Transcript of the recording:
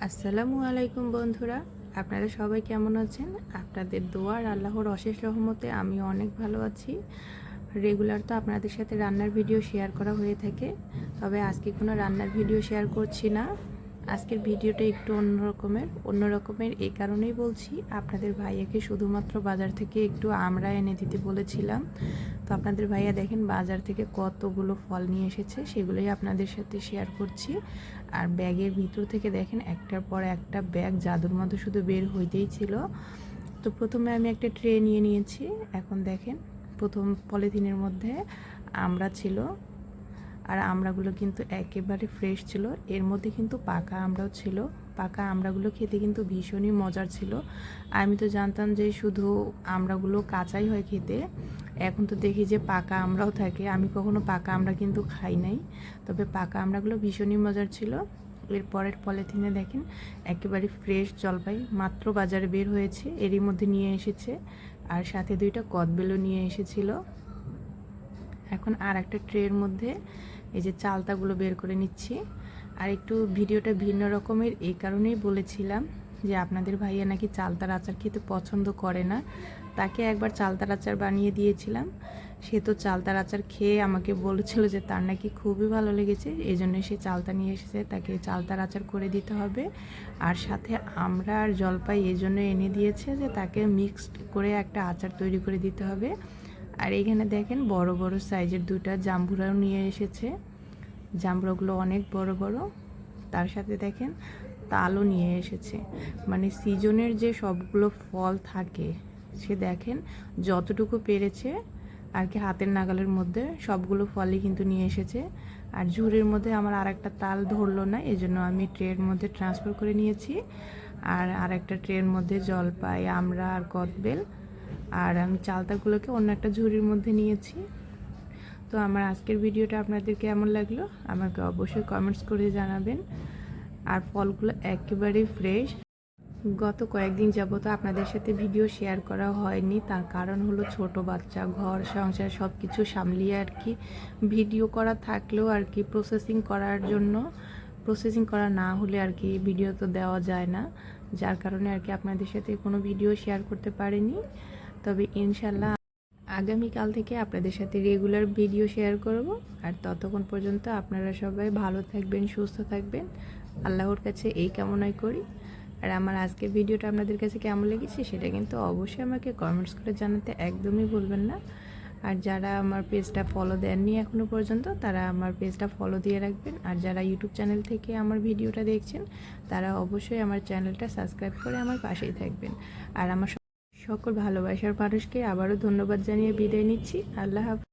আসসালামু আলাইকুম বন্ধুরা, আপনারা সবাই কেমন আছেন? আপনাদের দোয়া আর আল্লাহর অশেষ রহমতে আমি অনেক ভালো আছি। রেগুলার তো আপনাদের সাথে রান্নার ভিডিও শেয়ার করা হয়ে থাকে, তবে আজকে কোনো রান্নার ভিডিও শেয়ার করছি না। আজকের ভিডিওটা একটু অন্যরকমের এই কারণেই বলছি, আপনাদের ভাইয়াকে শুধুমাত্র বাজার থেকে একটু আমড়া এনে দিতে বলেছিলাম। তো আপনাদের ভাইয়া দেখেন বাজার থেকে কতগুলো ফল নিয়ে এসেছে, সেগুলোই আপনাদের সাথে শেয়ার করছি। আর ব্যাগের ভিতর থেকে দেখেন একটার পর একটা ব্যাগ জাদুর মতো শুধু বের হইতেই ছিল। তো প্রথমে আমি একটা ট্রে নিয়ে নিয়েছি। এখন দেখেন প্রথম পলিথিনের মধ্যে আমড়া ছিল, আর আমড়াগুলো কিন্তু একেবারে ফ্রেশ ছিল। এর মধ্যে কিন্তু পাকা আমড়াও ছিল। পাকা আমড়াগুলো খেতে কিন্তু ভীষণই মজার ছিল। আমি তো জানতাম যে শুধু আমড়াগুলো কাঁচাই হয় খেতে, এখন তো দেখি যে পাকা আমড়াও থাকে। আমি কখনো পাকা আমড়া কিন্তু খাই নাই, তবে পাকা আমড়াগুলো ভীষণই মজার ছিল। এর পরের পলিথিনে দেখেন একেবারে ফ্রেশ জলপাই মাত্র বাজারে বের হয়েছে, এরই মধ্যে নিয়ে এসেছে। আর সাথে 2টা কদবেলও নিয়ে এসেছিল। এখন আর একটা ট্রের মধ্যে এই যে চালতাগুলো বের করে নিচ্ছি। আর একটু ভিডিওটা ভিন্ন রকমের এই কারণেই বলেছিলাম যে আপনাদের ভাইয়া নাকি চালতার আচার খেতে পছন্দ করে না। তাকে একবার চালতার আচার বানিয়ে দিয়েছিলাম, সে তো চালতার আচার খেয়ে আমাকে বলেছিল যে তার নাকি খুবই ভালো লেগেছে, এই জন্য সে চালতা নিয়ে এসেছে। তাকে চালতার আচার করে দিতে হবে। আর সাথে আমরা আর জলপাই এই জন্য এনে দিয়েছে যে তাকে মিক্সড করে একটা আচার তৈরি করে দিতে হবে। আর এখানে দেখেন বড় বড় সাইজের 2টা জাম্বুরাও নিয়ে এসেছে। জাম্বুরাগুলো অনেক বড় বড়। তার সাথে দেখেন তালও নিয়ে এসেছে। মানে সিজনের যে সবগুলো ফল থাকে, সে দেখেন যতটুকু পেরেছে আর কি হাতের নাগালের মধ্যে সবগুলো ফলই কিন্তু নিয়ে এসেছে। আর ঝুড়ির মধ্যে আমার আর একটা তাল ধরলো না, এই জন্য আমি ট্রের মধ্যে ট্রান্সফার করে নিয়েছি। আর একটা ট্রের মধ্যে জলপাই, আমড়া আর কদবেল। আর আমি চালতাগুলোকে অন্য একটা ঝুড়ির মধ্যে নিয়েছি। তো আমার আজকের ভিডিওটা আপনাদের কেমন লাগলো আমাকে অবশ্যই কমেন্টস করে জানাবেন। আর ফলগুলো একেবারেই ফ্রেশ। গত কয়েকদিন যাবত আপনাদের সাথে ভিডিও শেয়ার করা হয়নি, তার কারণ হলো ছোট বাচ্চা, ঘর সংসার সব কিছু সামলিয়ে আর কি ভিডিও করা থাকলেও আর কি প্রসেসিং করা না হলে আর কি ভিডিও তো দেওয়া যায় না, যার কারণে আর কি আপনাদের সাথে কোনো ভিডিও শেয়ার করতে পারিনি। তবে ইনশাল্লাহ আগামীকাল থেকে আপনাদের সাথে রেগুলার ভিডিও শেয়ার করব। আর ততক্ষণ পর্যন্ত আপনারা সবাই ভালো থাকবেন, সুস্থ থাকবেন, আল্লাহর কাছে এই কামনাই করি। আর আমার আজকের ভিডিওটা আপনাদের কাছে কেমন লেগেছে সেটা কিন্তু অবশ্যই আমাকে কমেন্টস করে জানাতে একদমই ভুলবেন না। আর যারা আমার পেজটা ফলো দেননি এখনও পর্যন্ত, তারা আমার পেজটা ফলো দিয়ে রাখবেন। আর যারা ইউটিউব চ্যানেল থেকে আমার ভিডিওটা দেখছেন, তারা অবশ্যই আমার চ্যানেলটা সাবস্ক্রাইব করে আমার পাশেই থাকবেন। আর আমার সকল ভালোবাসার মানুষকে আবারও ধন্যবাদ জানিয়ে বিদায় নিচ্ছি। আল্লাহ হাফেজ।